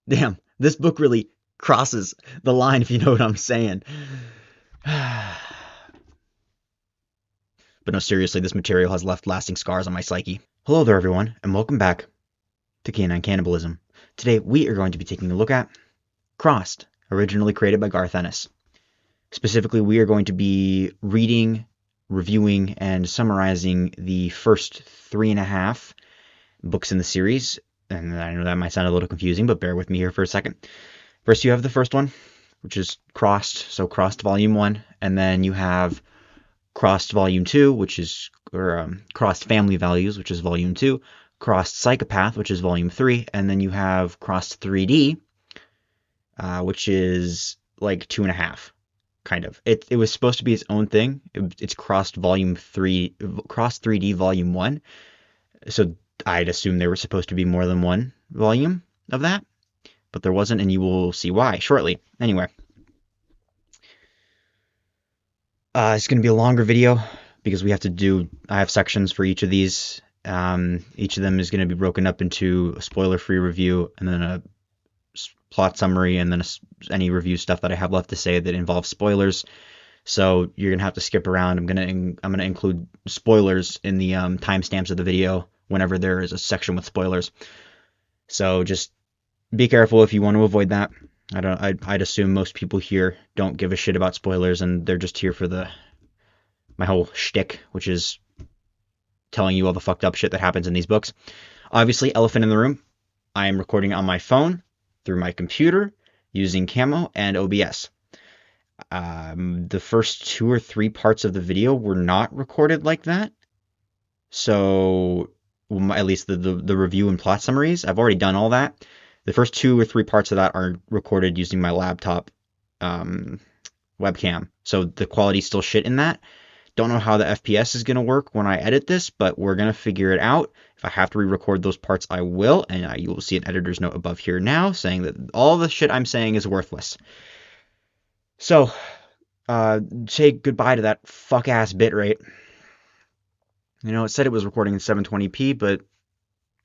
Damn, this book really crosses the line, if you know what I'm saying. But no, seriously, this material has left lasting scars on my psyche. Hello there, everyone, and welcome back to Canine Cannibalism. Today, we are going to be taking a look at Crossed, originally created by Garth Ennis. Specifically, we are going to be reading, reviewing, and summarizing the first 3.5 books in the series. And I know that might sound a little confusing, but bear with me here for a second. First, you have the first one, which is Crossed, so Crossed Volume 1, and then you have Crossed Volume 2, which is, Crossed Family Values, which is Volume 2, Crossed Psychopath, which is Volume 3, and then you have Crossed 3D, which is like 2.5, kind of. It was supposed to be its own thing. It's Crossed Volume 3, Crossed 3D Volume 1, so I'd assume there were supposed to be more than one volume of that, but there wasn't, and you will see why shortly. Anyway, it's going to be a longer video because I have sections for each of these. Each of them is going to be broken up into a spoiler-free review, and then a plot summary, and then any review stuff that I have left to say that involves spoilers. So you're going to have to skip around. I'm going to include spoilers in the timestamps of the video whenever there is a section with spoilers. So just be careful if you want to avoid that. I'd assume most people here don't give a shit about spoilers, and they're just here for my whole shtick, which is telling you all the fucked up shit that happens in these books. Obviously, elephant in the room. I am recording on my phone through my computer using Camo and OBS. The first 2 or 3 parts of the video were not recorded like that. So, at least the review and plot summaries, I've already done all that. The first 2 or 3 parts of that are recorded using my laptop webcam. So the quality's still shit in that. Don't know how the FPS is going to work when I edit this, but we're going to figure it out. If I have to re-record those parts, I will, and you will see an editor's note above here now saying that all the shit I'm saying is worthless. So, say goodbye to that fuck-ass bitrate. You know, it said it was recording in 720p, but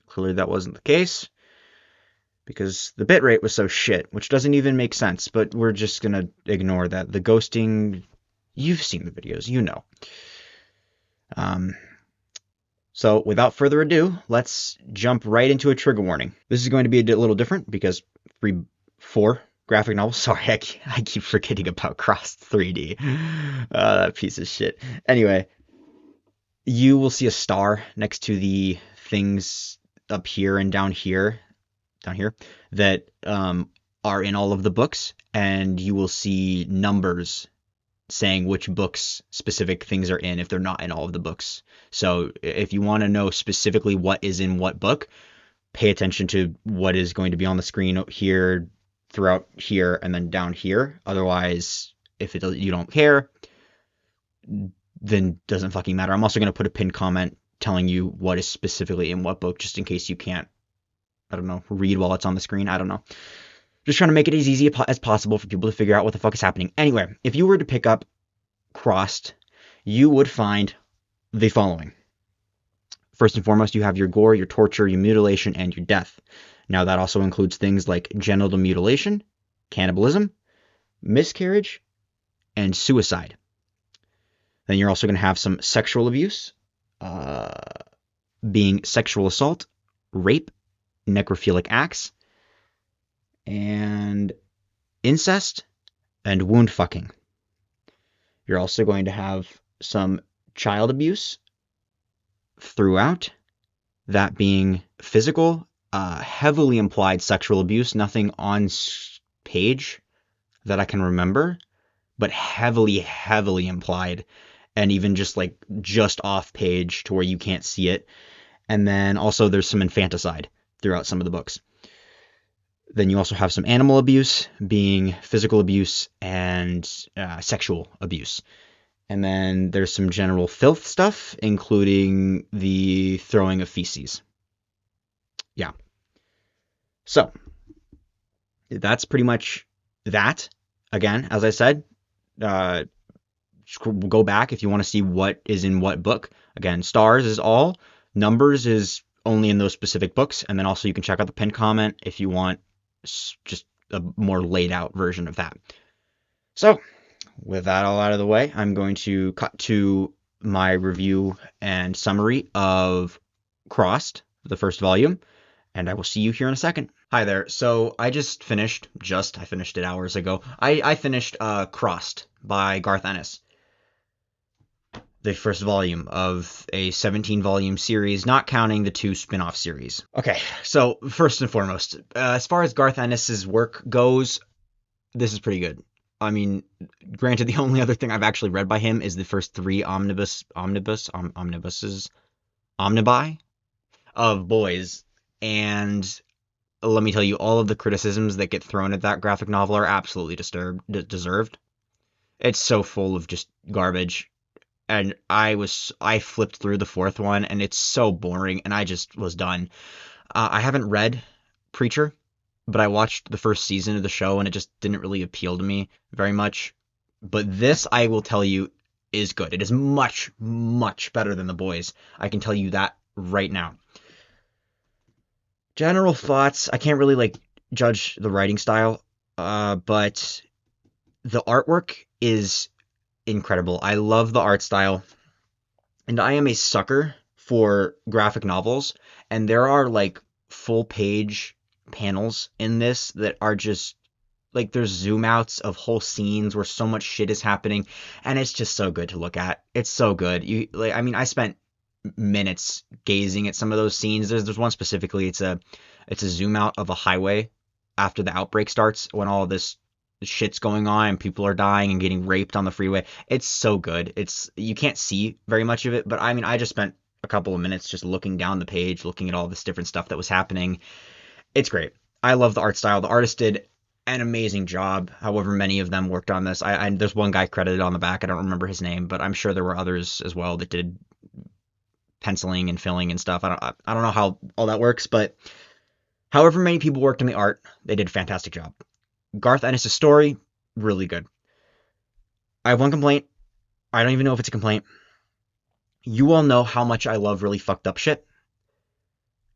clearly that wasn't the case, because the bitrate was so shit, which doesn't even make sense, but we're just going to ignore that. The ghosting, you've seen the videos, you know. So without further ado, let's jump right into a trigger warning. This is going to be a little different because 4 graphic novels. Sorry, I keep forgetting about Crossed 3D. That piece of shit. Anyway, you will see a star next to the things up here and down here that are in all of the books, and you will see numbers saying which books specific things are in if they're not in all of the books. So if you want to know specifically what is in what book, pay attention to what is going to be on the screen here, throughout here, and then down here. Otherwise, if you don't care, then it doesn't fucking matter. I'm also going to put a pinned comment telling you what is specifically in what book, just in case you can't, I don't know, read while it's on the screen. I don't know. Just trying to make it as easy as possible for people to figure out what the fuck is happening. Anyway, if you were to pick up Crossed, you would find the following. First and foremost, you have your gore, your torture, your mutilation, and your death. Now, that also includes things like genital mutilation, cannibalism, miscarriage, and suicide. Then you're also going to have some sexual abuse, being sexual assault, rape, necrophilic acts, and incest, and wound fucking. You're also going to have some child abuse throughout, that being physical, heavily implied sexual abuse, nothing on page that I can remember, but heavily implied, and even just off page to where you can't see it. And then also there's some infanticide throughout some of the books. Then you also have some animal abuse, being physical abuse and sexual abuse. And then there's some general filth stuff, including the throwing of feces. Yeah. So, that's pretty much that. Again, as I said, go back if you want to see what is in what book. Again, stars is all. Numbers is only in those specific books. And then also you can check out the pinned comment if you want just a more laid out version of that. So, with that all out of the way, I'm going to cut to my review and summary of Crossed, the first volume, and I will see you here in a second. Hi there. So I finished it hours ago. I finished Crossed by Garth Ennis, the first volume of a 17 volume series, not counting the 2 spin off series. Okay, so first and foremost, as far as Garth Ennis's work goes, this is pretty good. I mean, granted, the only other thing I've actually read by him is the first 3 omnibi of Boys, and let me tell you, all of the criticisms that get thrown at that graphic novel are absolutely deserved. It's so full of just garbage, and I flipped through the 4th one, and it's so boring, and I just was done. I haven't read Preacher, but I watched the first season of the show, and it just didn't really appeal to me very much. But this, I will tell you, is good. It is much, much better than The Boys. I can tell you that right now. General thoughts, I can't really judge the writing style, but the artwork is incredible. I love the art style, and I am a sucker for graphic novels, and there are full page panels in this that are just there's zoom outs of whole scenes where so much shit is happening, and it's just so good to look at. It's so good. I spent minutes gazing at some of those scenes. There's one specifically. It's a zoom out of a highway after the outbreak starts, when all this shit's going on and people are dying and getting raped on the freeway. It's so good. You can't see very much of it, but I just spent a couple of minutes just looking down the page, looking at all this different stuff that was happening. It's great. I love the art style. The artist did an amazing job. However many of them worked on this. There's one guy credited on the back. I don't remember his name, but I'm sure there were others as well that did penciling and filling and stuff. I don't know how all that works, but however many people worked on the art, they did a fantastic job. Garth Ennis' story, really good. I have one complaint. I don't even know if it's a complaint. You all know how much I love really fucked up shit.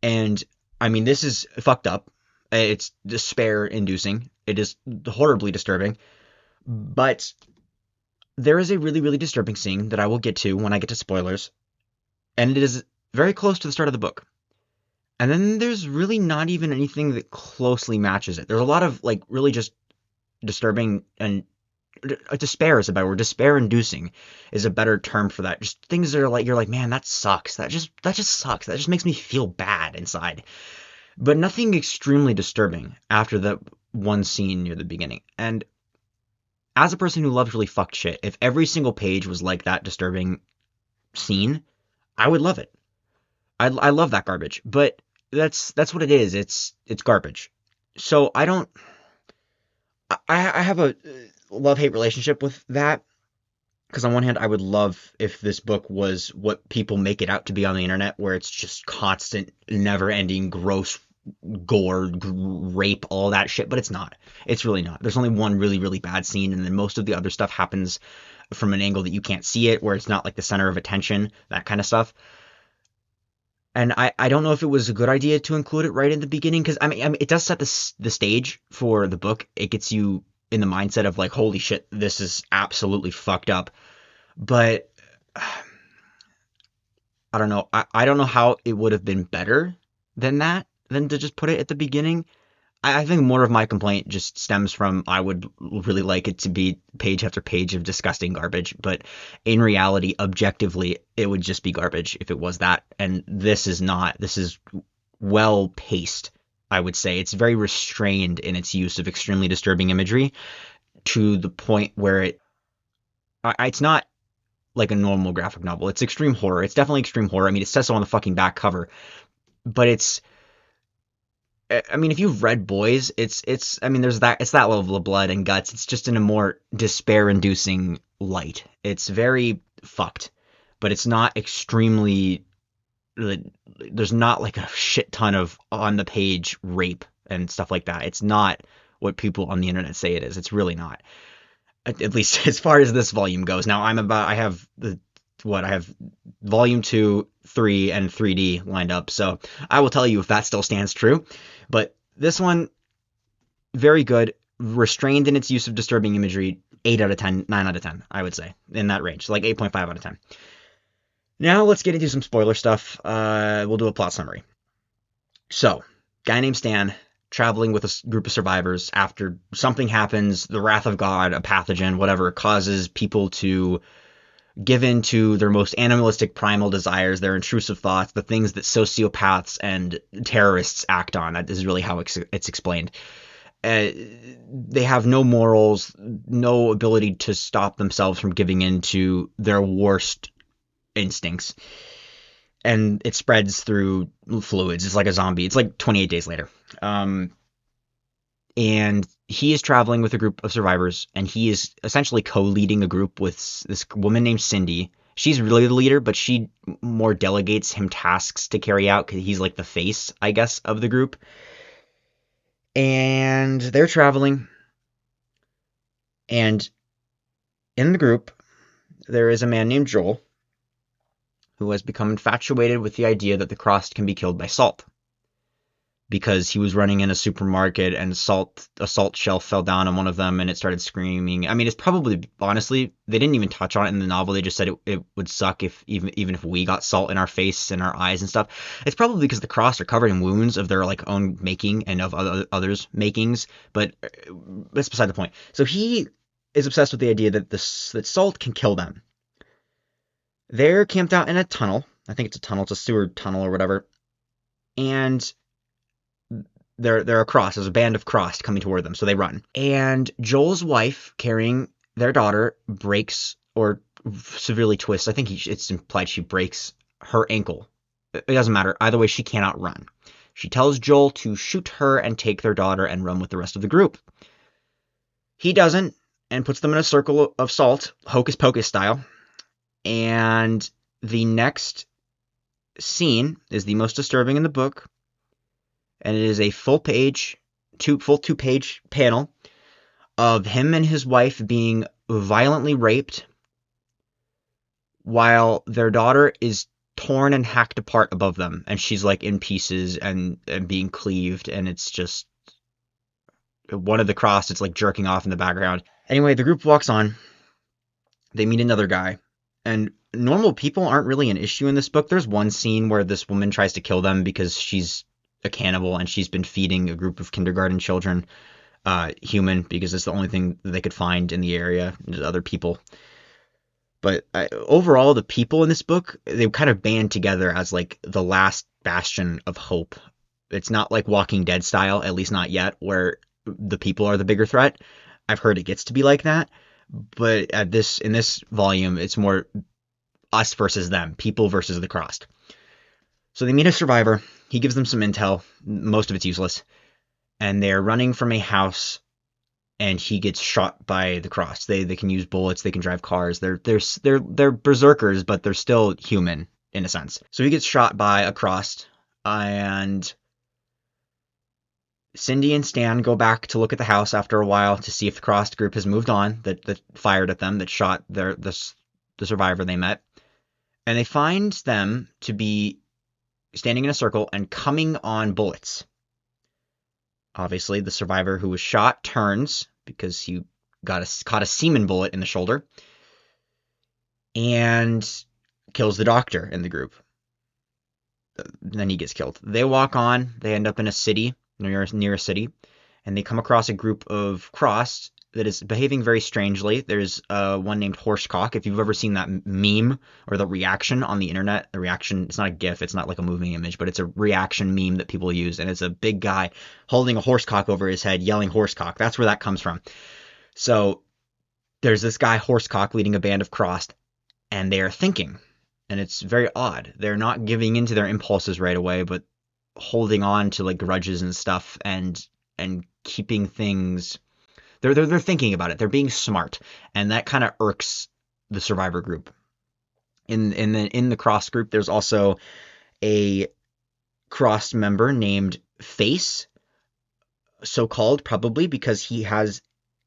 And this is fucked up. It's despair-inducing. It is horribly disturbing. But there is a really, really disturbing scene that I will get to when I get to spoilers. And it is very close to the start of the book. And then there's really not even anything that closely matches it. There's a lot of really just disturbing, and despair is a better word. Despair-inducing is a better term for that. Just things that are you're like, man, that sucks. That just sucks. That just makes me feel bad inside. But nothing extremely disturbing after that one scene near the beginning. And as a person who loves really fucked shit, if every single page was like that disturbing scene, I would love it. I love that garbage, but that's what it is. It's garbage. So I have a love-hate relationship with that, because on one hand, I would love if this book was what people make it out to be on the internet, where it's just constant, never-ending, gross gore, rape, all that shit, but it's not. It's really not. There's only one really, really bad scene, and then most of the other stuff happens from an angle that you can't see it, where it's not the center of attention, that kind of stuff. And I don't know if it was a good idea to include it right in the beginning, because it does set the stage for the book. It gets you in the mindset of holy shit, this is absolutely fucked up. But I don't know. I don't know how it would have been better than that, than to just put it at the beginning. I think more of my complaint just stems from I would really like it to be page after page of disgusting garbage, but in reality, objectively, it would just be garbage if it was that. And this is not. This is well paced, I would say. It's very restrained in its use of extremely disturbing imagery, to the point where it's not like a normal graphic novel. It's extreme horror. It's definitely extreme horror. It says so on the fucking back cover, but it's. If you've read Boys, it's there's that level of blood and guts. It's just in a more despair-inducing light. It's very fucked, but it's not extremely. There's not a shit ton of on the page rape and stuff like that. It's not what people on the internet say it is. It's really not. At least as far as this volume goes. Now I have volume 2, 3, and 3D lined up, so I will tell you if that still stands true. But this one, very good, restrained in its use of disturbing imagery. 8 out of 10, 9 out of 10, I would say, in that range, like 8.5 out of 10. Now let's get into some spoiler stuff. We'll do a plot summary. So, guy named Stan traveling with a group of survivors after something happens, the wrath of God, a pathogen, whatever, causes people to give in to their most animalistic primal desires, their intrusive thoughts, the things that sociopaths and terrorists act on. That is really how it's explained. They have no morals, no ability to stop themselves from giving in to their worst instincts. And it spreads through fluids. It's like a zombie. It's like 28 days later. And he is traveling with a group of survivors, and he is essentially co-leading a group with this woman named Cindy. She's really the leader, but she more delegates him tasks to carry out because he's like the face, I guess, of the group. And they're traveling, and in the group, there is a man named Joel who has become infatuated with the idea that the Crossed can be killed by salt. Because he was running in a supermarket and a salt shelf fell down on one of them and it started screaming. I mean, it's probably, honestly, they didn't even touch on it in the novel. They just said it would suck if even if we got salt in our face and our eyes and stuff. It's probably because the Crossed are covered in wounds of their like own making and of others' makings, but that's beside the point. So he is obsessed with the idea that that salt can kill them. They're camped out in a tunnel. I think it's a tunnel. It's a sewer tunnel or whatever. And they're a cross. There's a band of crossed coming toward them, so they run. And Joel's wife, carrying their daughter, breaks or severely twists. I think it's implied she breaks her ankle. It doesn't matter. Either way, she cannot run. She tells Joel to shoot her and take their daughter and run with the rest of the group. He doesn't and puts them in a circle of salt, hocus pocus style. And the next scene is the most disturbing in the book. And it is a full two-page panel of him and his wife being violently raped while their daughter is torn and hacked apart above them, and she's like in pieces and being cleaved, and it's just one of the Crossed, it's like jerking off in the background. Anyway, the group walks on. They meet another guy, and normal people aren't really an issue in this book. There's one scene where this woman tries to kill them because she's a cannibal and she's been feeding a group of kindergarten children human because it's the only thing that they could find in the area, other people. But overall, the people in this book, they kind of band together as like the last bastion of hope. It's not like Walking Dead style, at least not yet, where the people are the bigger threat. I've heard it gets to be like that, but in this volume, it's more us versus them, people versus the Crossed. So they meet a survivor. He gives them some intel. Most of it's useless. And they're running from a house, and he gets shot by the Crossed. They can use bullets. They can drive cars. They're berserkers, but they're still human in a sense. So he gets shot by a Crossed, and Cindy and Stan go back to look at the house after a while to see if the Crossed group has moved on, that fired at them, that shot the survivor they met. And they find them to be standing in a circle and coming on bullets. Obviously, the survivor who was shot turns because he caught a semen bullet in the shoulder and kills the doctor in the group. Then he gets killed. They walk on. They end up in a city, near a city, and they come across a group of Crossed that is behaving very strangely. There's one named Horsecock. If you've ever seen that meme or the reaction on the internet, the reaction, it's not a GIF, it's not like a moving image, but it's a reaction meme that people use, and it's a big guy holding a horsecock over his head, yelling Horsecock. That's where that comes from. So there's this guy, Horsecock, leading a band of Crossed, and they are thinking, and it's very odd. They're not giving into their impulses right away, but holding on to like grudges and stuff, and keeping things. They're thinking about it. They're being smart, and that kind of irks the survivor group. In the Crossed group, there's also a Crossed member named Face, so called probably because he has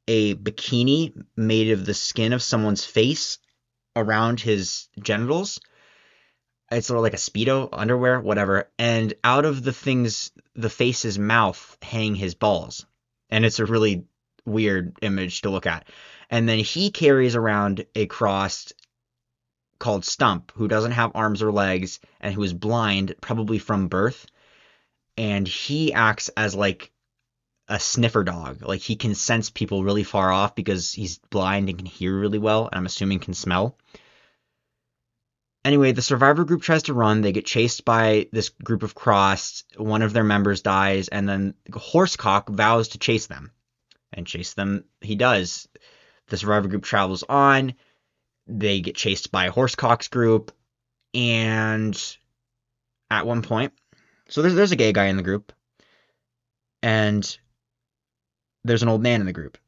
a bikini made of the skin of someone's face around his genitals. It's sort of like a Speedo, underwear, whatever. And out of the Face's mouth hang his balls. and it's a really weird image to look at. And then he carries around a cross called Stump, who doesn't have arms or legs and who is blind, probably from birth. And he acts as like a sniffer dog. Like he can sense people really far off because he's blind and can hear really well, and I'm assuming can smell. Anyway, the survivor group tries to run. They get chased by this group of Crossed. One of their members dies, and then Horsecock vows to chase them. And chase them he does. The survivor group travels on. They get chased by Horsecock's group. And at one point, so there's a gay guy in the group. And there's an old man in the group.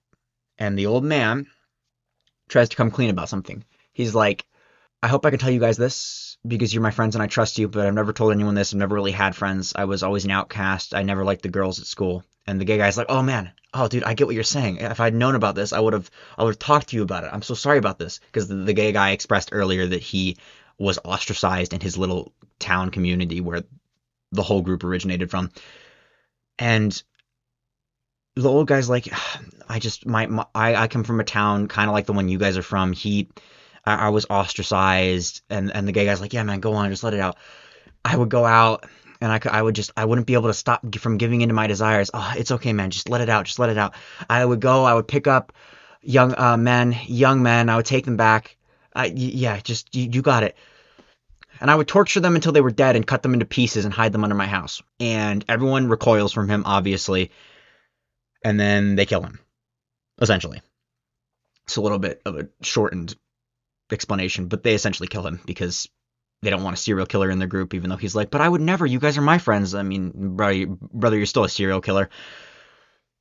And the old man tries to come clean about something. He's like, I hope I can tell you guys this because you're my friends and I trust you, but I've never told anyone this. I've never really had friends. I was always an outcast. I never liked the girls at school. And the gay guy's like, oh man, oh dude, I get what you're saying. If I'd known about this, I would have talked to you about it. I'm so sorry about this. Because the gay guy expressed earlier that he was ostracized in his little town community where the whole group originated from. And the old guy's like, I come from a town kind of like the one you guys are from. I was ostracized, and the gay guy's like, yeah, man, go on, just let it out. I would go out, and I wouldn't be able to stop from giving into my desires. Oh, it's okay, man, just let it out, just let it out. I would pick up young men, I would take them back. You got it. And I would torture them until they were dead and cut them into pieces and hide them under my house. And everyone recoils from him, obviously, and then they kill him, essentially. It's a little bit of a shortened explanation, but they essentially kill him because they don't want a serial killer in their group, even though he's like, but I would never, you guys are my friends. I mean, brother, you're still a serial killer.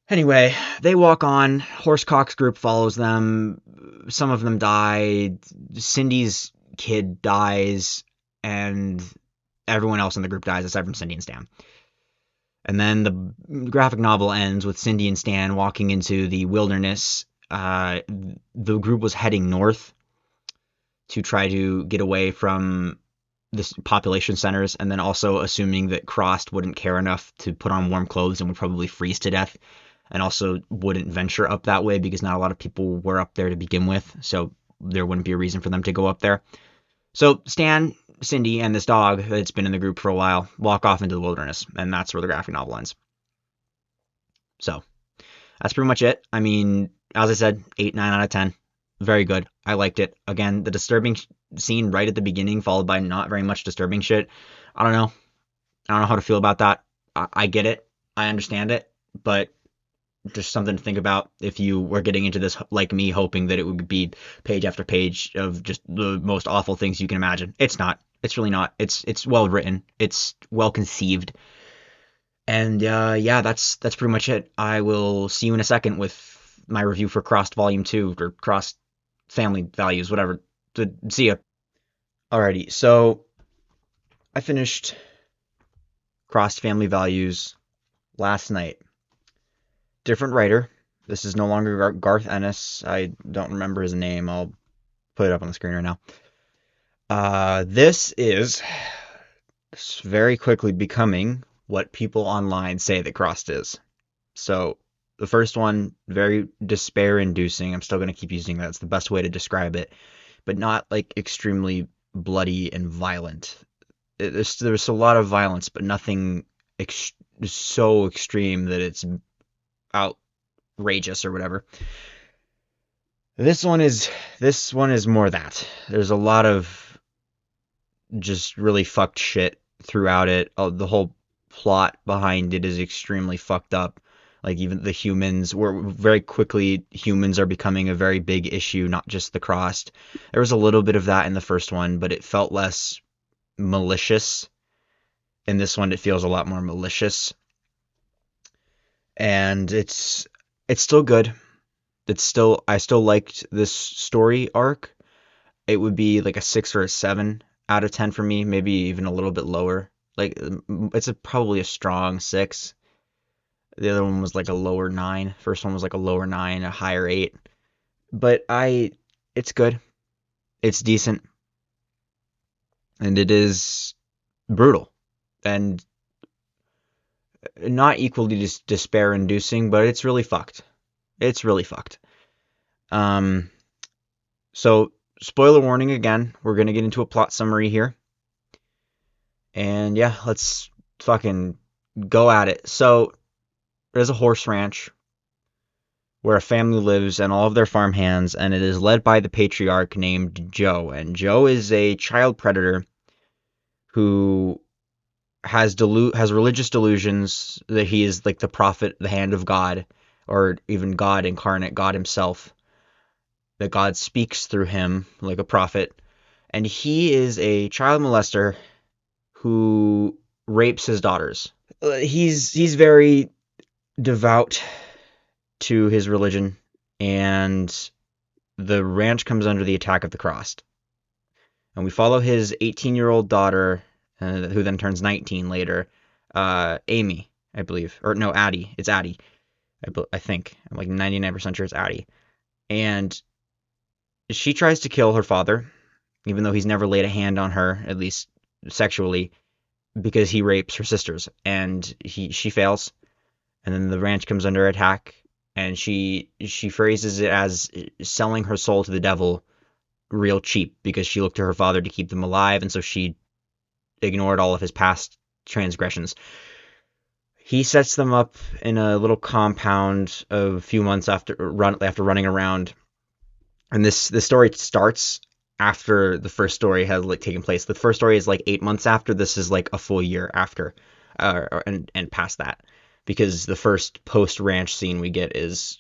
Anyway, they walk on. Horsecock's group follows them. Some of them die. Cindy's kid dies, and everyone else in the group dies aside from Cindy and Stan. And then the graphic novel ends with Cindy and Stan walking into the wilderness. The group was heading north to try to get away from this population centers, and then also assuming that Crossed wouldn't care enough to put on warm clothes and would probably freeze to death, and also wouldn't venture up that way because not a lot of people were up there to begin with, so there wouldn't be a reason for them to go up there. So Stan, Cindy, and this dog that's been in the group for a while walk off into the wilderness, and that's where the graphic novel ends. So that's pretty much it. I mean, as I said, 8, 9 out of 10. Very good. I liked it. Again, the disturbing scene right at the beginning, followed by not very much disturbing shit. I don't know. I don't know how to feel about that. I get it. I understand it. But just something to think about if you were getting into this like me, hoping that it would be page after page of just the most awful things you can imagine. It's not. It's really not. It's well written. It's well conceived. And yeah, that's pretty much it. I will see you in a second with my review for Crossed Volume 2 or Crossed Family Values, whatever. See ya. Alrighty, so I finished Crossed Family Values last night. Different writer. This is no longer Garth Ennis. I don't remember his name. I'll put it up on the screen right now. This is very quickly becoming what people online say that Crossed is. So the first one, very despair-inducing. I'm still going to keep using that. It's the best way to describe it. But not like extremely bloody and violent. There's a lot of violence, but nothing so extreme that it's outrageous or whatever. This one is more that. There's a lot of just really fucked shit throughout it. The whole plot behind it is extremely fucked up. Like even the humans, very quickly humans are becoming a very big issue, not just the Crossed. There was a little bit of that in the first one, but it felt less malicious. In this one, it feels a lot more malicious. And it's still good. I still liked this story arc. It would be like a 6 or a 7 out of 10 for me, maybe even a little bit lower. Like it's probably a strong 6. The other one was like a lower 9. First one was like a lower 9, a higher 8. But it's good. It's decent. And it is brutal. And not equally despair-inducing, but it's really fucked. It's really fucked. Um, so spoiler warning again. We're gonna get into a plot summary here, and yeah, let's fucking go at it. So there's a horse ranch where a family lives and all of their farm hands, and it is led by the patriarch named Joe. And Joe is a child predator who has religious delusions that he is like the prophet, the hand of God, or even God incarnate, God himself, that God speaks through him like a prophet. And he is a child molester who rapes his daughters. He's very devout to his religion, and the ranch comes under the attack of the Crossed. And we follow his 18-year-old daughter, who then turns 19 later, Amy, I believe. Or no, Addie. It's Addie, I think. I'm like 99% sure it's Addie. And she tries to kill her father, even though he's never laid a hand on her, at least sexually, because he rapes her sisters. And she fails. And then the ranch comes under attack, and she phrases it as selling her soul to the devil real cheap, because she looked to her father to keep them alive, and so she ignored all of his past transgressions. He sets them up in a little compound a few months after running around, and this story starts after the first story has like taken place. The first story is like 8 months after. This is like a full year after, and past that, because the first post ranch scene we get is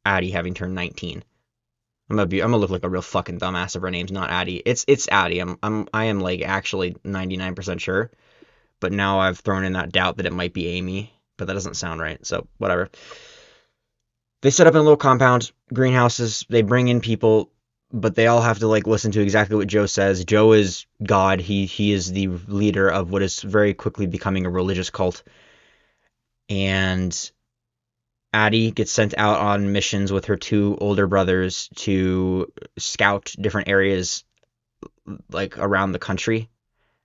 Addie having turned 19. I'm gonna look like a real fucking dumbass if her name's not Addie. It's Addie. I am like actually 99% sure, but now I've thrown in that doubt that it might be Amy, but that doesn't sound right. So whatever. They set up in a little compound, greenhouses. They bring in people, but they all have to like listen to exactly what Joe says. Joe is God. He is the leader of what is very quickly becoming a religious cult, and Addie gets sent out on missions with her two older brothers to scout different areas like around the country,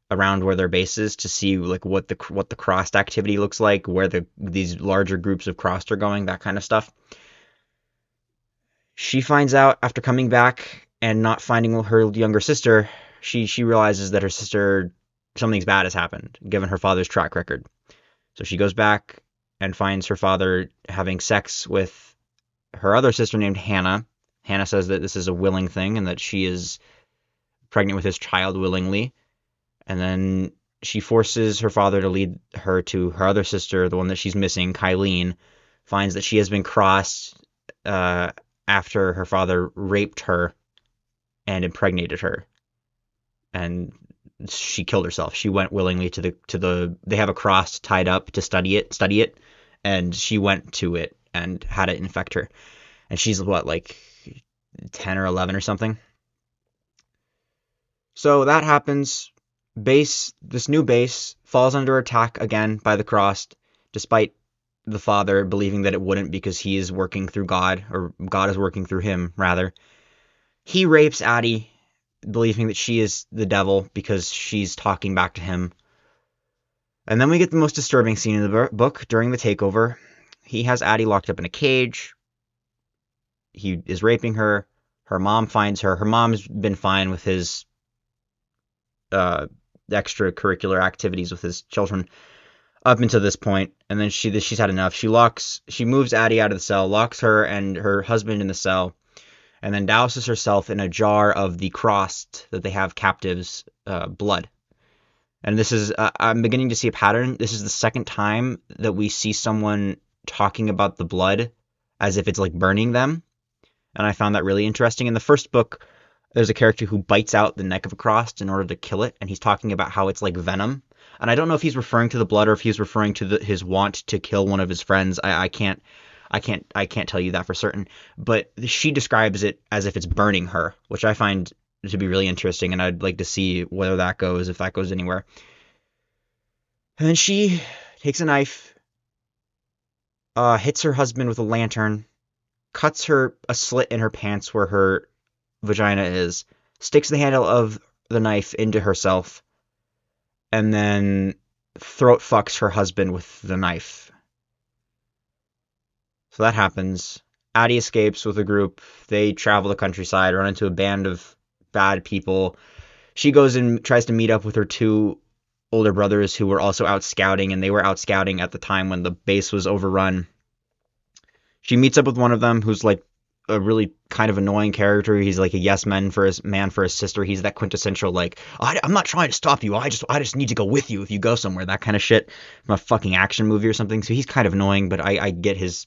around where their base is, to see like what the crossed activity looks like, where these larger groups of crossed are going, that kind of stuff. She finds out after coming back and not finding her younger sister, she realizes that her sister, something's bad has happened given her father's track record. So she goes back and finds her father having sex with her other sister named Hannah. Hannah says that this is a willing thing and that she is pregnant with his child willingly. And then she forces her father to lead her to her other sister, the one that she's missing, Kylene, finds that she has been crossed after her father raped her and impregnated her. And she killed herself. She went willingly to the they have a cross tied up to study it, and she went to it and had it infect her. And she's what, like 10 or 11 or something. So that happens. This new base falls under attack again by the Crossed, despite the father believing that it wouldn't, because he is working through God, or God is working through him, rather. He rapes Addie, believing that she is the devil because she's talking back to him. And then we get the most disturbing scene in the book during the takeover. He has Addie locked up in a cage. He is raping her. Her mom finds her. Her mom's been fine with his extracurricular activities with his children up until this point, and then she's had enough. She moves Addie out of the cell, locks her and her husband in the cell, and then douses herself in a jar of the Crossed that they have captives' blood. And this is, I'm beginning to see a pattern. This is the second time that we see someone talking about the blood as if it's like burning them, and I found that really interesting. In the first book, there's a character who bites out the neck of a Crossed in order to kill it, and he's talking about how it's like venom. And I don't know if he's referring to the blood or if he's referring to his want to kill one of his friends. I can't tell you that for certain. But she describes it as if it's burning her, which I find to be really interesting, and I'd like to see whether that goes, if that goes anywhere. And then she takes a knife, hits her husband with a lantern, cuts her a slit in her pants where her vagina is, sticks the handle of the knife into herself, and then throat fucks her husband with the knife. So that happens. Addie escapes with a group. They travel the countryside, run into a band of bad people. She goes and tries to meet up with her two older brothers who were also out scouting, and they were out scouting at the time when the base was overrun. She meets up with one of them who's like a really kind of annoying character. He's like a yes man for his sister. He's that quintessential like, I'm not trying to stop you. I just need to go with you if you go somewhere. That kind of shit from a fucking action movie or something. So he's kind of annoying, but I get his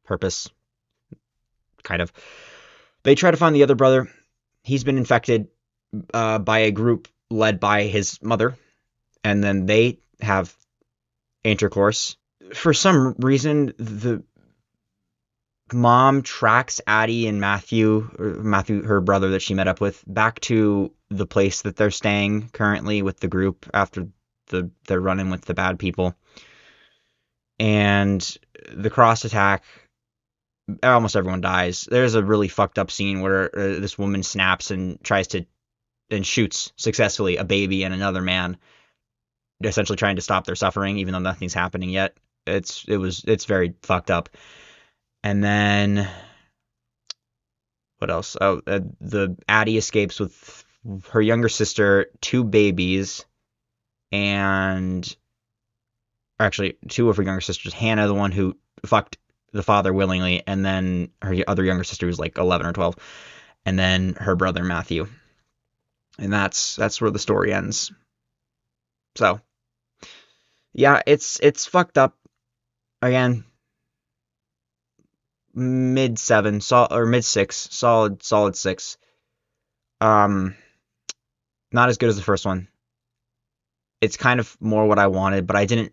purpose. Kind of. They try to find the other brother. He's been infected by a group led by his mother, and then they have intercourse. For some reason, the mom tracks Addie and Matthew, her brother that she met up with, back to the place that they're staying currently with the group after their run-in with the bad people. And the cross attack, almost everyone dies. There's a really fucked up scene where this woman snaps and shoots successfully a baby and another man, essentially trying to stop their suffering, even though nothing's happening yet. It's very fucked up. And then what else? Oh, the Addie escapes with her younger sister, two babies, and actually two of her younger sisters. Hannah, the one who fucked the father willingly, and then her other younger sister was like 11 or 12, and then her brother Matthew. And that's where the story ends. So, yeah, it's fucked up. Again, mid-7, or mid-6, solid 6. Not as good as the first one. It's kind of more what I wanted, but I didn't.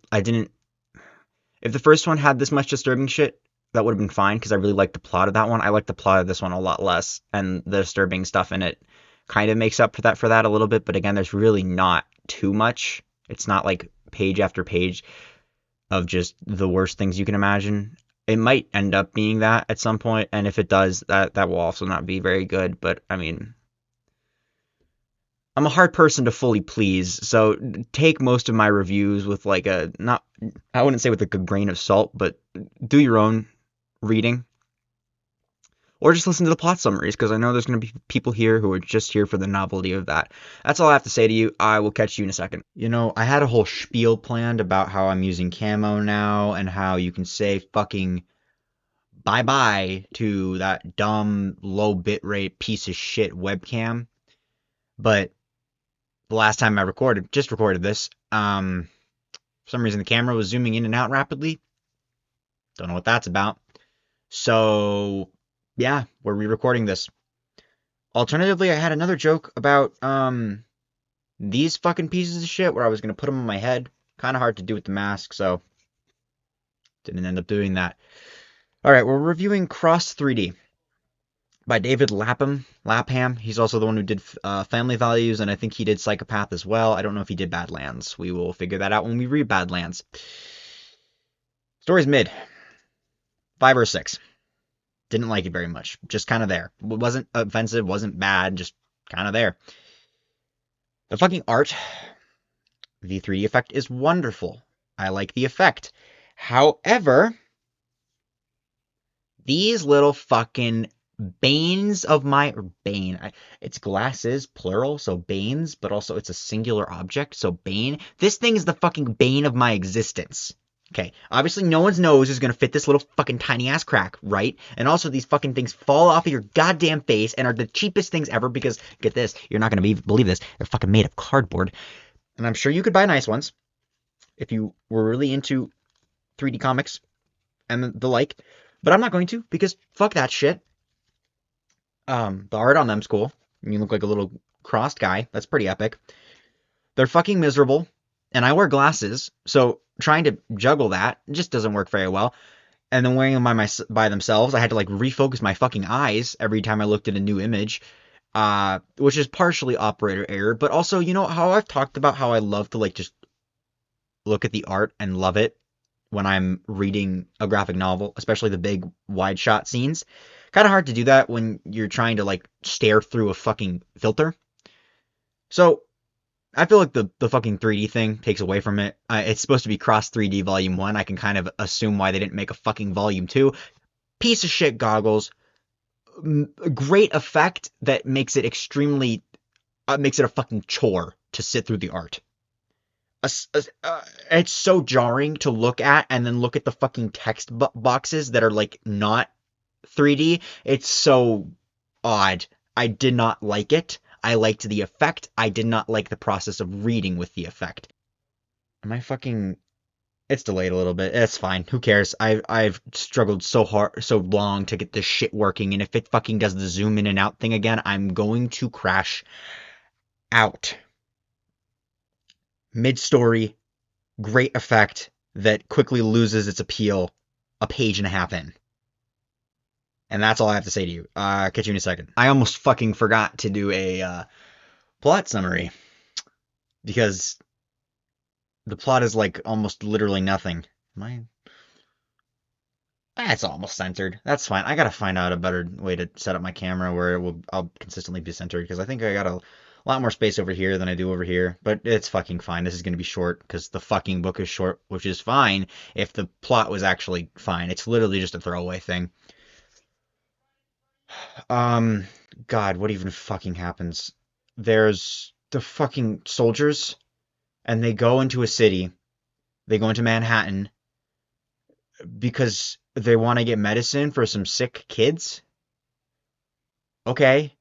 If the first one had this much disturbing shit, that would have been fine, because I really liked the plot of that one. I like the plot of this one a lot less, and the disturbing stuff in it kind of makes up for that a little bit, but again, there's really not too much. It's not like page after page of just the worst things you can imagine. It might end up being that at some point, and if it does, that will also not be very good, but I mean, I'm a hard person to fully please, so take most of my reviews with like I wouldn't say with like a grain of salt, but do your own reading. Or just listen to the plot summaries, because I know there's going to be people here who are just here for the novelty of that. That's all I have to say to you. I will catch you in a second. You know, I had a whole spiel planned about how I'm using camo now, and how you can say fucking bye-bye to that dumb, low bitrate piece of shit webcam. But the last time I recorded this, for some reason the camera was zooming in and out rapidly. Don't know what that's about. So yeah, we're re-recording this. Alternatively, I had another joke about these fucking pieces of shit where I was going to put them on my head. Kind of hard to do with the mask, so didn't end up doing that. Alright, we're reviewing Cross 3D by David Lapham. He's also the one who did Family Values, and I think he did Psychopath as well. I don't know if he did Badlands. We will figure that out when we read Badlands. Story's mid. 5 or 6. Didn't like it very much. Just kind of there. It wasn't offensive, wasn't bad, just kind of there. The fucking art, the 3D effect is wonderful. I like the effect. However, these little fucking banes of my... it's glasses, plural, so banes, but also it's a singular object, so bane. This thing is the fucking bane of my existence. Okay, obviously no one's nose is going to fit this little fucking tiny ass crack, right? And also these fucking things fall off of your goddamn face and are the cheapest things ever because, get this, you're not going to believe this, they're fucking made of cardboard. And I'm sure you could buy nice ones if you were really into 3D comics and the like, but I'm not going to, because fuck that shit. The art on them's cool. You look like a little crossed guy. That's pretty epic. They're fucking miserable, and I wear glasses, so trying to juggle that just doesn't work very well. And then wearing them by themselves, I had to like refocus my fucking eyes every time I looked at a new image, which is partially operator error, but also, you know how I've talked about how I love to like just look at the art and love it when I'm reading a graphic novel, especially the big wide shot scenes. Kind of hard to do that when you're trying to like stare through a fucking filter. So I feel like the fucking 3D thing takes away from it. It's supposed to be Cross 3D Volume 1. I can kind of assume why they didn't make a fucking Volume 2. Piece of shit goggles. Great effect that makes it extremely... makes it a fucking chore to sit through the art. It's so jarring to look at and then look at the fucking text boxes that are like not 3D. It's so odd. I did not like it. I liked the effect. I did not like the process of reading with the effect. Am I fucking... It's delayed a little bit. It's fine. Who cares? I've struggled so hard, so long to get this shit working, and if it fucking does the zoom in and out thing again, I'm going to crash out. Mid-story, great effect that quickly loses its appeal a page and a half in. And that's all I have to say to you. Catch you in a second. I almost fucking forgot to do a plot summary because the plot is like almost literally nothing. That's almost centered. That's fine. I gotta find out a better way to set up my camera where I'll consistently be centered because I think I got a lot more space over here than I do over here. But it's fucking fine. This is gonna be short because the fucking book is short, which is fine if the plot was actually fine. It's literally just a throwaway thing. God, what even fucking happens? There's the fucking soldiers, and they go into a city. They go into Manhattan because they want to get medicine for some sick kids. Okay.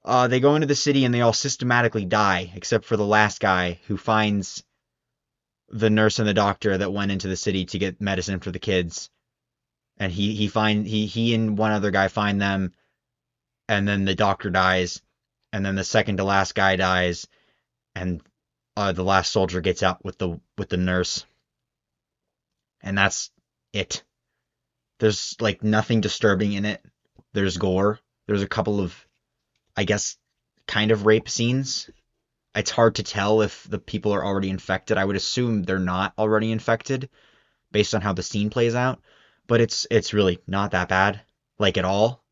They go into the city and they all systematically die, except for the last guy who finds the nurse and the doctor that went into the city to get medicine for the kids. And he and one other guy find them, and then the doctor dies, and then the second to last guy dies, and the last soldier gets out with the nurse, and that's it. There's like nothing disturbing in it. There's gore. There's a couple of, I guess, kind of rape scenes. It's hard to tell if the people are already infected. I would assume they're not already infected based on how the scene plays out, but it's really not that bad, like at all.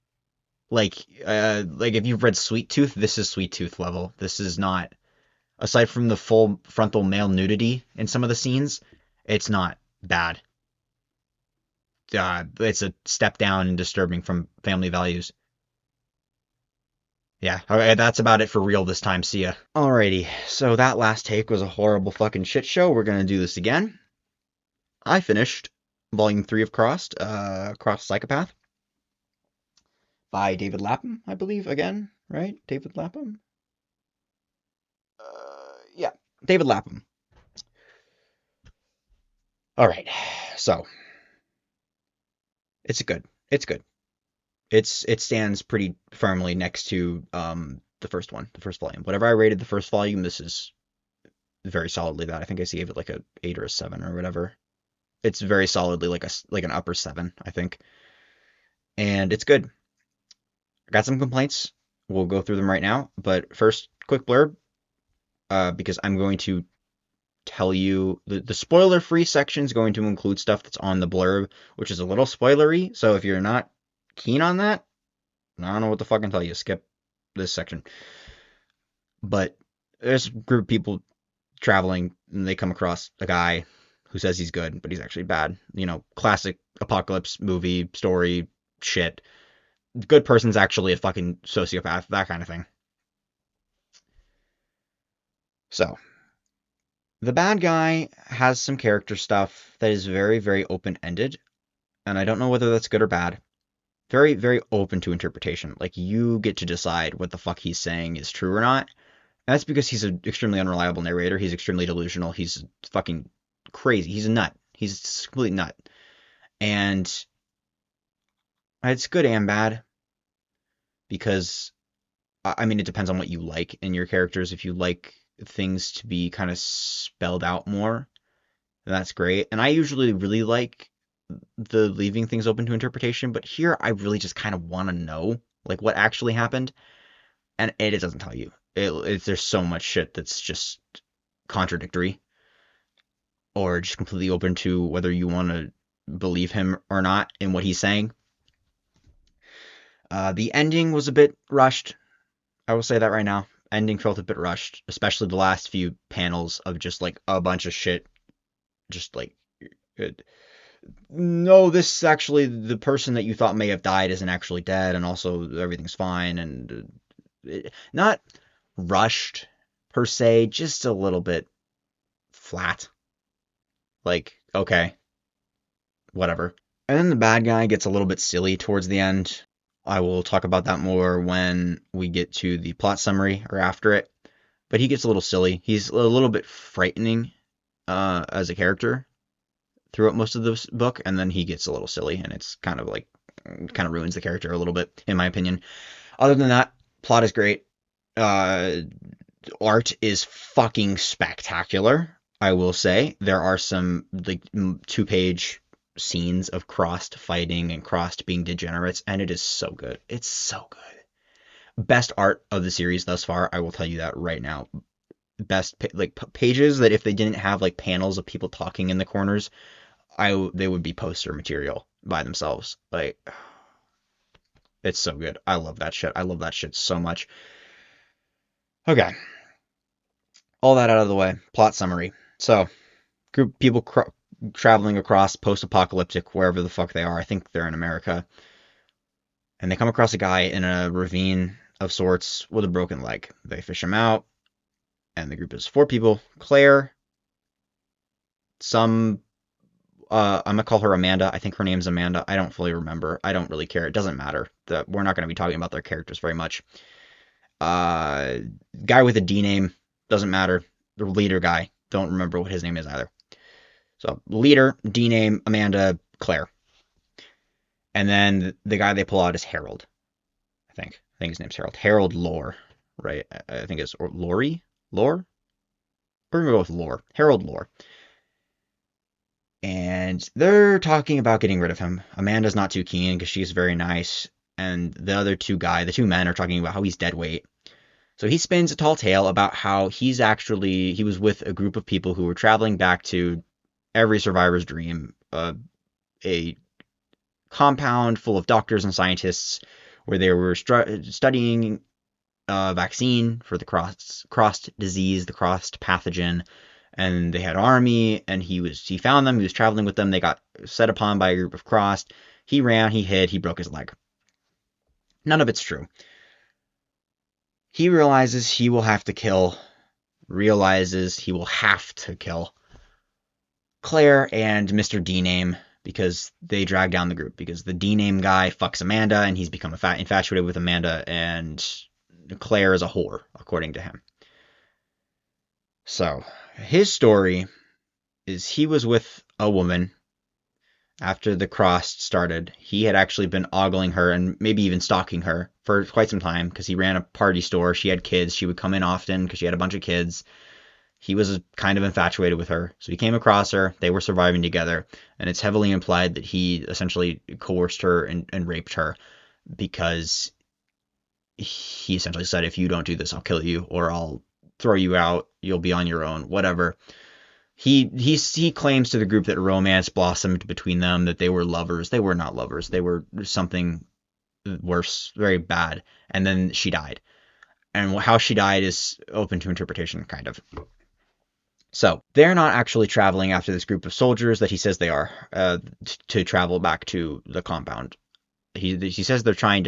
Like if you've read Sweet Tooth, this is Sweet Tooth level. This is not, aside from the full frontal male nudity in some of the scenes, it's not bad. It's a step down and disturbing from Family Values. Yeah, okay, that's about it for real this time. See ya. Alrighty, so that last take was a horrible fucking shit show. We're gonna do this again. I finished Volume 3 of Crossed, Psychopath, by David Lapham, I believe, again, right? David Lapham? Yeah, David Lapham. Alright, so, it's good. It's good. It stands pretty firmly next to the first one, the first volume. Whatever I rated the first volume, this is very solidly that. I think I gave it like a 8 or a 7 or whatever. It's very solidly like an upper 7, I think. And it's good. I got some complaints. We'll go through them right now. But first, quick blurb, because I'm going to tell you the spoiler-free section is going to include stuff that's on the blurb, which is a little spoilery. So if you're not keen on that, I don't know what to fucking tell you. Skip this section. But there's a group of people traveling, and they come across a guy who says he's good, but he's actually bad. You know, classic apocalypse movie story shit. The good person's actually a fucking sociopath, that kind of thing. So, the bad guy has some character stuff that is very, very open-ended, and I don't know whether that's good or bad. Very, very open to interpretation. Like, you get to decide what the fuck he's saying is true or not. And that's because he's an extremely unreliable narrator. He's extremely delusional. He's fucking crazy. He's a nut. He's a complete nut. And it's good and bad. Because, I mean, it depends on what you like in your characters. If you like things to be kind of spelled out more, then that's great. And I usually really like the leaving things open to interpretation, but here I really just kind of want to know, like, what actually happened. And it doesn't tell you. There's so much shit that's just contradictory, or just completely open to whether you want to believe him or not in what he's saying. The ending was a bit rushed. I will say that right now. ending felt a bit rushed, especially the last few panels of just like a bunch of shit. Just like, no, this actually, the person that you thought may have died isn't actually dead, and also everything's fine, and not rushed per se, just a little bit flat. Like, okay, whatever. And then the bad guy gets a little bit silly towards the end. I will talk about that more when we get to the plot summary or after it. But he gets a little silly. He's a little bit frightening as a character throughout most of this book, and then he gets a little silly, and it's kind of ruins the character a little bit, in my opinion. Other than that, plot is great. Art is fucking spectacular, I will say. There are some like 2-page scenes of Crossed fighting and Crossed being degenerates, and it is so good. It's so good. Best art of the series thus far, I will tell you that right now. Best pages that if they didn't have like panels of people talking in the corners, they would be poster material by themselves. Like, it's so good. I love that shit. I love that shit so much. Okay. All that out of the way. Plot summary. So, group of people traveling across post-apocalyptic, wherever the fuck they are. I think they're in America. And they come across a guy in a ravine of sorts with a broken leg. They fish him out. And the group is 4 people. Claire. I'm going to call her Amanda. I think her name's Amanda. I don't fully remember. I don't really care. It doesn't matter. We're not going to be talking about their characters very much. Guy with a D name. Doesn't matter. The leader guy. Don't remember what his name is either. So, leader, D name, Amanda, Claire. And then the guy they pull out is Harold. I think his name's Harold. Harold Lore, right? I think it's Lore? Lore? We're going to go with Lore. Harold Lore. And they're talking about getting rid of him. Amanda's not too keen because she's very nice. And the other the 2 men are talking about how he's dead weight. So he spins a tall tale about how he was with a group of people who were traveling back to every survivor's dream, a compound full of doctors and scientists where they were studying a vaccine for the crossed disease, the crossed pathogen. And they had an army, and he found them, he was traveling with them, they got set upon by a group of Crossed. He ran, he hid, he broke his leg. None of it's true. He realizes he will have to kill Claire and Mr. D-Name, because they drag down the group, because the D-Name guy fucks Amanda, and he's become infatuated with Amanda, and Claire is a whore, according to him. So, his story is he was with a woman after the Crossed started. He had actually been ogling her and maybe even stalking her for quite some time because he ran a party store. She had kids. She would come in often because she had a bunch of kids. He was kind of infatuated with her. So he came across her. They were surviving together. And it's heavily implied that he essentially coerced her and raped her because he essentially said, if you don't do this, I'll kill you, or I'll throw you out. You'll be on your own, whatever. He claims to the group that romance blossomed between them, that they were lovers. They were not lovers. They were something worse, very bad. And then she died. And how she died is open to interpretation, kind of. So they're not actually traveling after this group of soldiers that he says they are to travel back to the compound. He says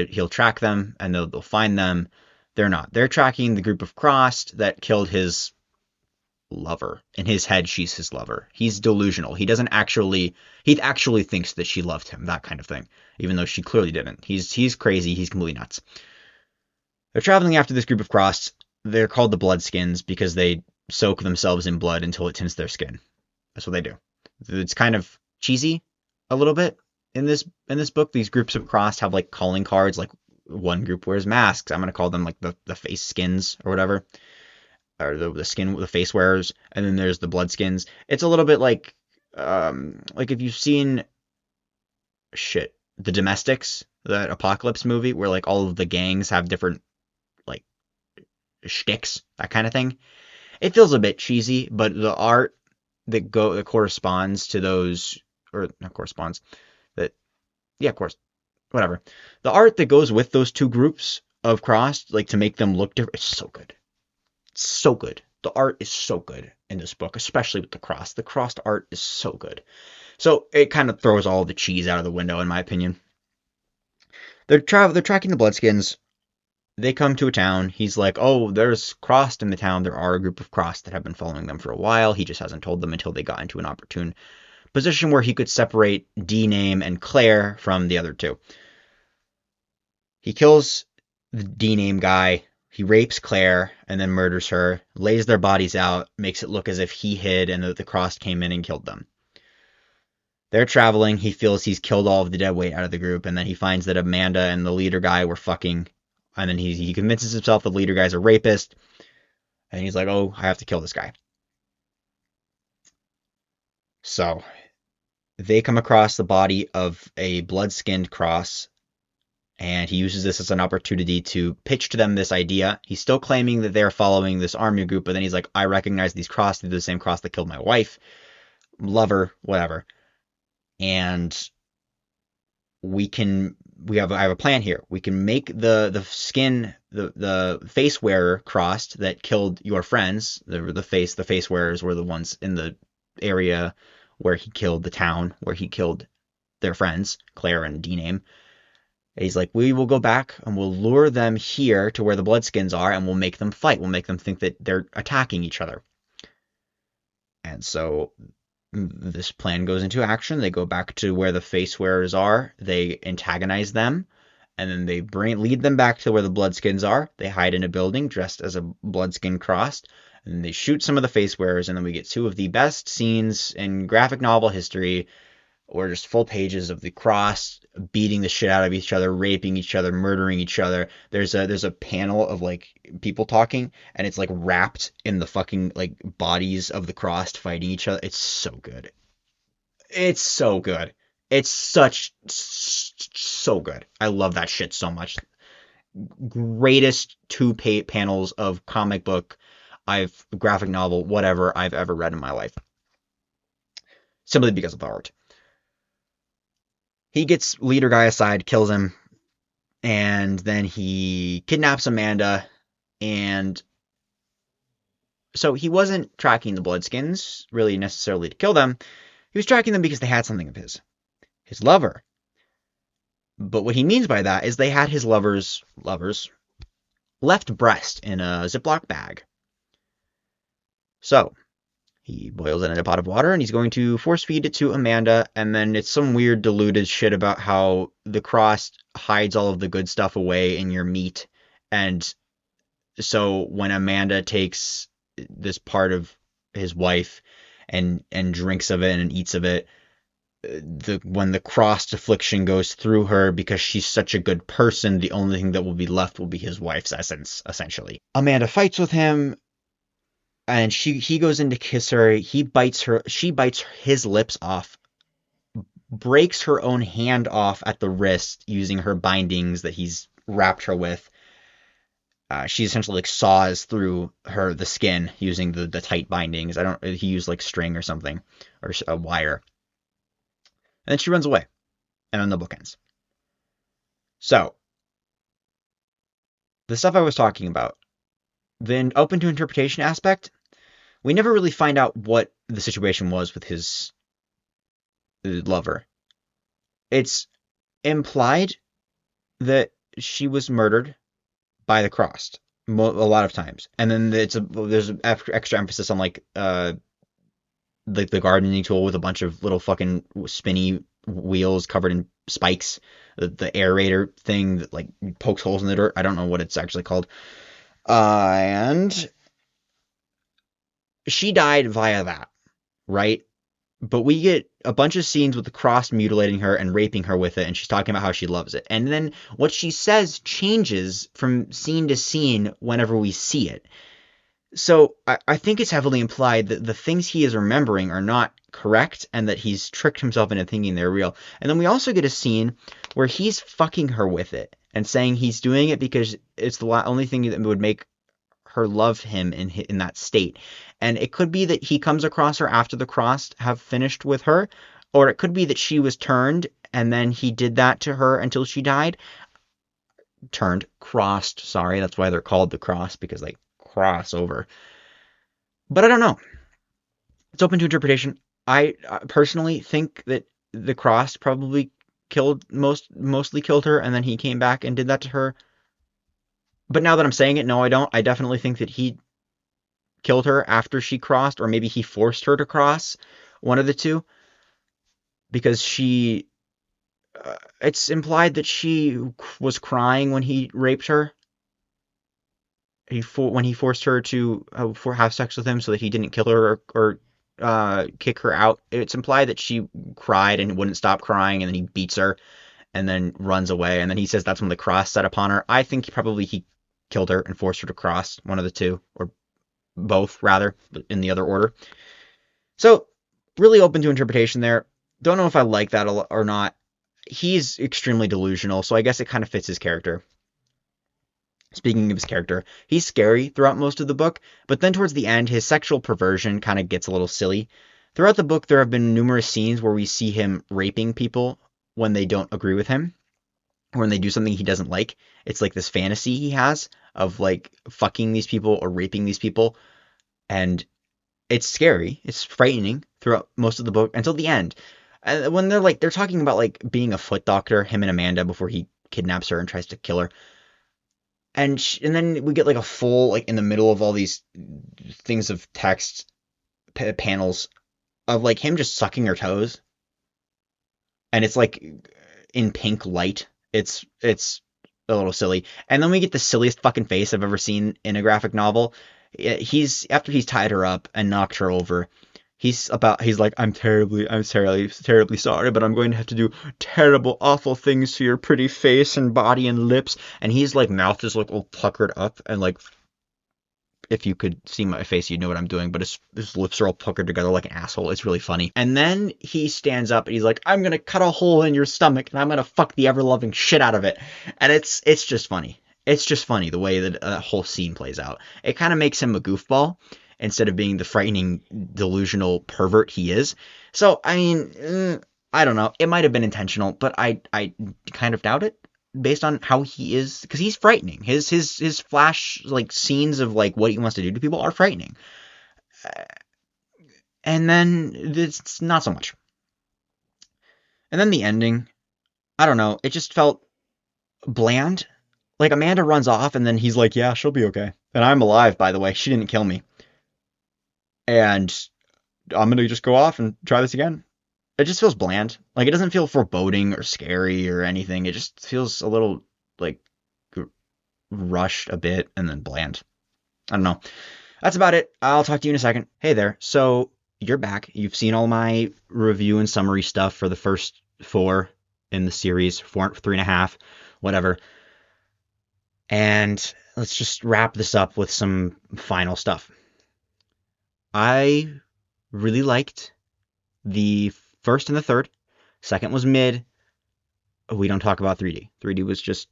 he'll track them and they'll find them. They're not. They're tracking the group of Crossed that killed his lover. In his head, she's his lover. He's delusional. He actually thinks that she loved him, that kind of thing, even though she clearly didn't. He's crazy. He's completely nuts. They're traveling after this group of Crossed. They're called the Bloodskins because they soak themselves in blood until it tints their skin. That's what they do. It's kind of cheesy a little bit in this book. These groups of Crossed have like calling cards. Like one group wears masks. I'm going to call them like the face skins or whatever. Or the face wearers. And then there's the Bloodskins. It's a little bit like if you've seen The Domestics, that Apocalypse movie, where like all of the gangs have different like shticks, that kind of thing. It feels a bit cheesy, but the art that corresponds to those, or not corresponds, whatever. The art that goes with those two groups of Crossed, like to make them look different, it's so good. It's so good. The art is so good in this book, especially with the cross. The crossed art is so good. So it kind of throws all the cheese out of the window, in my opinion. They're tracking the Bloodskins. They come to a town. He's like, oh, there's Crossed in the town. There are a group of Crossed that have been following them for a while. He just hasn't told them until they got into an opportune position where he could separate D-Name and Claire from the other two. He kills the D-Name guy. He rapes Claire and then murders her, lays their bodies out, makes it look as if he hid and that the Crossed came in and killed them. They're traveling. He feels he's killed all of the dead weight out of the group, and then he finds that Amanda and the leader guy were fucking, and then he convinces himself the leader guy's a rapist, and he's like, oh, I have to kill this guy. So they come across the body of a blood-skinned Cross, and he uses this as an opportunity to pitch to them this idea. He's still claiming that they're following this army group, but then he's like, I recognize these Cross. They're the same Cross that killed my wife, lover, whatever. And I have a plan here. We can make the skin, the face wearer Crossed that killed your friends. The face wearers were the ones in the area where he killed the town, where he killed their friends, Claire and D-Name. He's like, we will go back and we'll lure them here to where the Bloodskins are, and we'll make them fight. We'll make them think that they're attacking each other. And so this plan goes into action. They go back to where the face wearers are. They antagonize them, and then they lead them back to where the Bloodskins are. They hide in a building dressed as a Bloodskin Crossed, and they shoot some of the face wearers, and then we get two of the best scenes in graphic novel history, or just full pages of the Crossed beating the shit out of each other, raping each other, murdering each other. There's a panel of like people talking, and it's like wrapped in the fucking like bodies of the Crossed fighting each other. It's so good. It's so good. It's so good. I love that shit so much. Greatest two panels of comic book, graphic novel, whatever I've ever read in my life. Simply because of the art. He gets leader guy aside, kills him, and then he kidnaps Amanda, and so he wasn't tracking the Bloodskins really necessarily to kill them. He was tracking them because they had something of his lover. But what he means by that is they had his lover's left breast in a Ziploc bag. So he boils it in a pot of water, and he's going to force feed it to Amanda, and then it's some weird diluted shit about how the Crossed hides all of the good stuff away in your meat, and so when Amanda takes this part of his wife and drinks of it and eats of it, when the Crossed affliction goes through her because she's such a good person, the only thing that will be left will be his wife's essence, essentially. Amanda fights with him, and he goes in to kiss her. She bites his lips off, breaks her own hand off at the wrist using her bindings that he's wrapped her with. She essentially like saws through the skin using the tight bindings. He used like string or something, or a wire. And then she runs away, and then the book ends. So the stuff I was talking about, the open to interpretation aspect, we never really find out what the situation was with his lover. It's implied that she was murdered by the Crossed a lot of times, and then there's extra emphasis on like the gardening tool with a bunch of little fucking spinny wheels covered in spikes, the aerator thing that like pokes holes in the dirt. I don't know what it's actually called. And she died via that, right? But we get a bunch of scenes with the Crossed mutilating her and raping her with it, and she's talking about how she loves it. And then what she says changes from scene to scene whenever we see it. So I think it's heavily implied that the things he is remembering are not correct, and that he's tricked himself into thinking they're real. And then we also get a scene where he's fucking her with it and saying he's doing it because it's the only thing that would make her love him in that state. And it could be that he comes across her after the Crossed have finished with her, or it could be that she was turned and then he did that to her until she died. Crossed, sorry, that's why they're called the Cross, because they cross over. But I don't know. It's open to interpretation. I personally think that the cross probably mostly killed her, and then he came back and did that to her. But now that I'm saying it, no, I don't. I definitely think that he killed her after she crossed, or maybe he forced her to cross, one of the two, because it's implied that she was crying when he raped her. When he forced her to have sex with him so that he didn't kill her or kick her out. It's implied that she cried and wouldn't stop crying, and then he beats her and then runs away. And then he says that's when the cross set upon her. I think he killed her and forced her to cross, one of the two, or both, rather, in the other order. So, really open to interpretation there. Don't know if I like that or not. He's extremely delusional, so I guess it kind of fits his character. Speaking of his character, he's scary throughout most of the book, but then towards the end, his sexual perversion kind of gets a little silly. Throughout the book, there have been numerous scenes where we see him raping people when they don't agree with him, or when they do something he doesn't like. It's like this fantasy he has of like fucking these people or raping these people, and it's scary. It's frightening throughout most of the book until the end. When they're talking about like being a foot doctor, him and Amanda, before he kidnaps her and tries to kill her. And then we get like a full, like in the middle of all these things of text panels of like him just sucking her toes. And it's like in pink light. It's a little silly. And then we get the silliest fucking face I've ever seen in a graphic novel. After he's tied her up and knocked her over, he's like, I'm terribly sorry, but I'm going to have to do terrible, awful things to your pretty face and body and lips. And he's like, mouth is like all puckered up, and like, if you could see my face, you'd know what I'm doing, but his lips are all puckered together like an asshole. It's really funny. And then he stands up and he's like, I'm going to cut a hole in your stomach and I'm going to fuck the ever-loving shit out of it. And it's just funny. It's just funny the way that a whole scene plays out. It kind of makes him a goofball instead of being the frightening, delusional pervert he is. So, I mean, I don't know. It might have been intentional, but I kind of doubt it based on how he is, because he's frightening. His flash, like, scenes of, like, what he wants to do to people are frightening. And then it's not so much. And then the ending, I don't know. It just felt bland. Like, Amanda runs off, and then he's like, yeah, she'll be okay. And I'm alive, by the way. She didn't kill me. And I'm going to just go off and try this again. It just feels bland. Like, it doesn't feel foreboding or scary or anything. It just feels a little, like, rushed a bit and then bland. I don't know. That's about it. I'll talk to you in a second. Hey there. So, you're back. You've seen all my review and summary stuff for the first 4 in the series. 3.5, whatever. And let's just wrap this up with some final stuff. I really liked the first and the third. Second was mid. We don't talk about 3D. 3D was just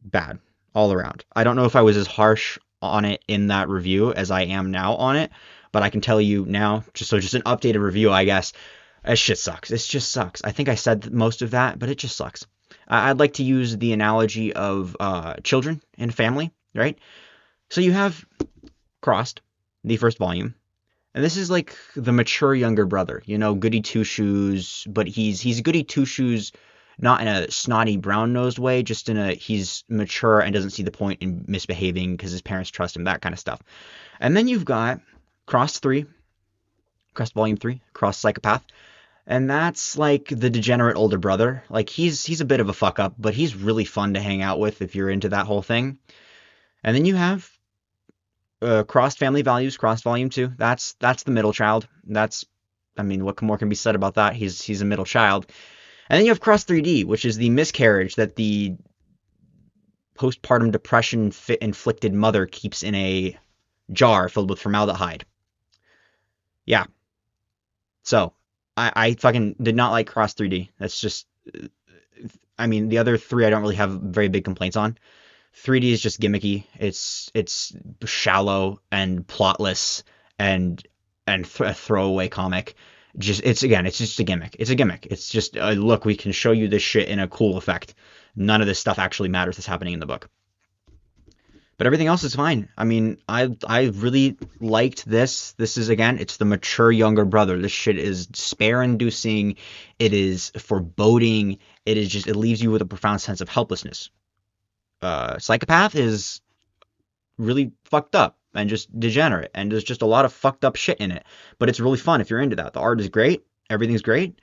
bad all around. I don't know if I was as harsh on it in that review as I am now on it, but I can tell you now, just an updated review, I guess. That shit sucks. It just sucks. I think I said most of that, but it just sucks. I'd like to use the analogy of children and family, right? So you have Crossed, the first volume. And this is like the mature younger brother, goody two-shoes, but he's goody two-shoes not in a snotty brown-nosed way, just in he's mature and doesn't see the point in misbehaving because his parents trust him, that kind of stuff. And then you've got Crossed Volume 3, Crossed Psychopath, and that's like the degenerate older brother. Like, he's a bit of a fuck-up, but he's really fun to hang out with if you're into that whole thing. And then you have Crossed Family Values, Crossed Volume 2. That's the middle child. What more can be said about that? He's a middle child. And then you have Crossed 3D, which is the miscarriage that the postpartum depression inflicted mother keeps in a jar filled with formaldehyde. Yeah. So, I fucking did not like Crossed 3D. That's just, the other 3 I don't really have very big complaints on. 3D is just gimmicky. It's shallow and plotless and a throwaway comic. It's just a gimmick. It's a gimmick. It's just look, we can show you this shit in a cool effect. None of this stuff actually matters that's happening in the book. But everything else is fine. I mean, I really liked this. This is, again, it's the mature younger brother. This shit is despair-inducing. It is foreboding. It is just, it leaves you with a profound sense of helplessness. Psychopath is really fucked up and just degenerate, and there's just a lot of fucked up shit in it. But it's really fun if you're into that. The art is great. Everything's great.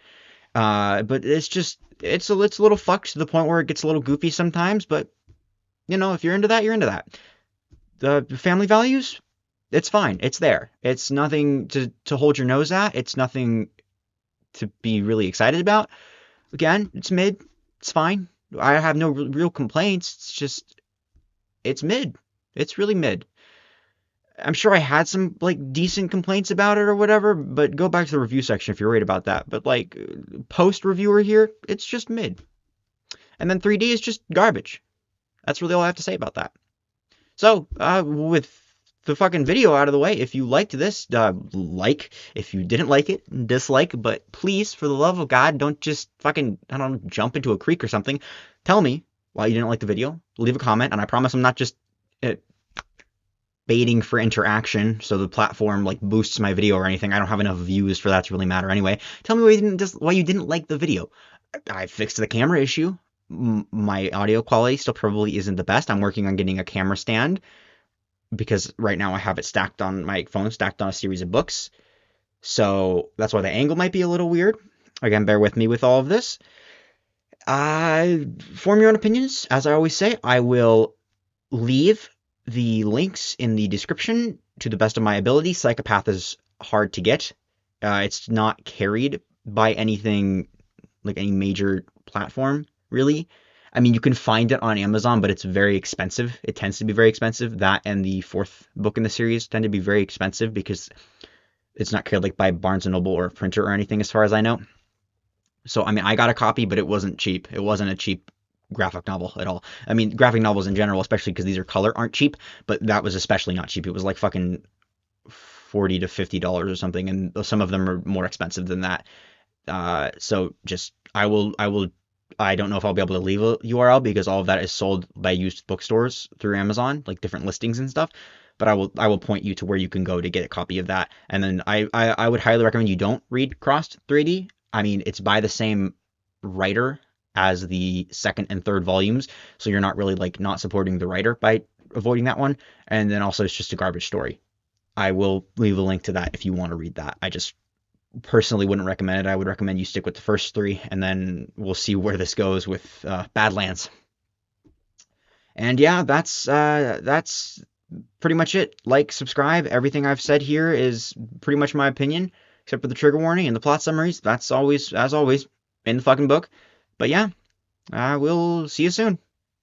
But it's just, it's a little fucked to the point where it gets a little goofy sometimes, but if you're into that, you're into that. The family values, it's fine. It's there. It's nothing to hold your nose at. It's nothing to be really excited about. Again, it's mid. It's fine. I have no real complaints. It's just, it's mid. It's really mid. I'm sure I had some decent complaints about it or whatever, but go back to the review section if you're worried about that. But post reviewer here, it's just mid. And then 3D is just garbage. That's really all I have to say about that. So, with the fucking video out of the way, if you liked this, like. If you didn't like it, dislike. But please, for the love of God, don't just fucking, I don't know, jump into a creek or something. Tell me why you didn't like the video. Leave a comment, and I promise I'm not just baiting for interaction so the platform boosts my video or anything. I don't have enough views for that to really matter anyway. Tell me why you didn't like the video. I fixed the camera issue. My audio quality still probably isn't the best. I'm working on getting a camera stand because right now I have it stacked on my phone, stacked on a series of books. So that's why the angle might be a little weird. Again, bear with me with all of this. Form your own opinions. As I always say, I will leave the links in the description to the best of my ability. Psychopath is hard to get. It's not carried by anything any major platform, really. I mean, you can find it on Amazon, but it's very expensive. It tends to be very expensive. That and the fourth book in the series tend to be very expensive because it's not carried by Barnes & Noble or a printer or anything as far as I know. So, I mean, I got a copy, but it wasn't cheap. It wasn't a cheap graphic novel at all. I mean, graphic novels in general, especially because these are color, aren't cheap, but that was especially not cheap. It was fucking $40 to $50 or something, and some of them are more expensive than that. So just, I don't know if I'll be able to leave a URL because all of that is sold by used bookstores through Amazon, different listings and stuff. But I will point you to where you can go to get a copy of that. And then I would highly recommend you don't read Crossed 3D. I mean, it's by the same writer as the second and third volumes, so you're not really not supporting the writer by avoiding that one. And then also it's just a garbage story. I will leave a link to that if you want to read that. I just personally wouldn't recommend it. I would recommend you stick with the first three, and then we'll see where this goes with Badlands. And yeah, that's pretty much it. Like, subscribe. Everything I've said here is pretty much my opinion, except for the trigger warning and the plot summaries. That's always, as always, in the fucking book. But yeah, we'll see you soon.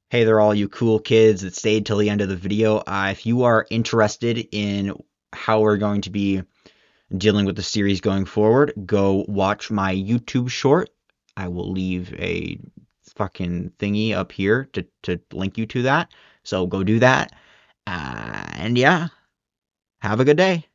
Hey there, all you cool kids that stayed till the end of the video. If you are interested in how we're going to be dealing with the series going forward, go watch my YouTube short. I will leave a fucking thingy up here to link you to that. So go do that. And yeah, have a good day.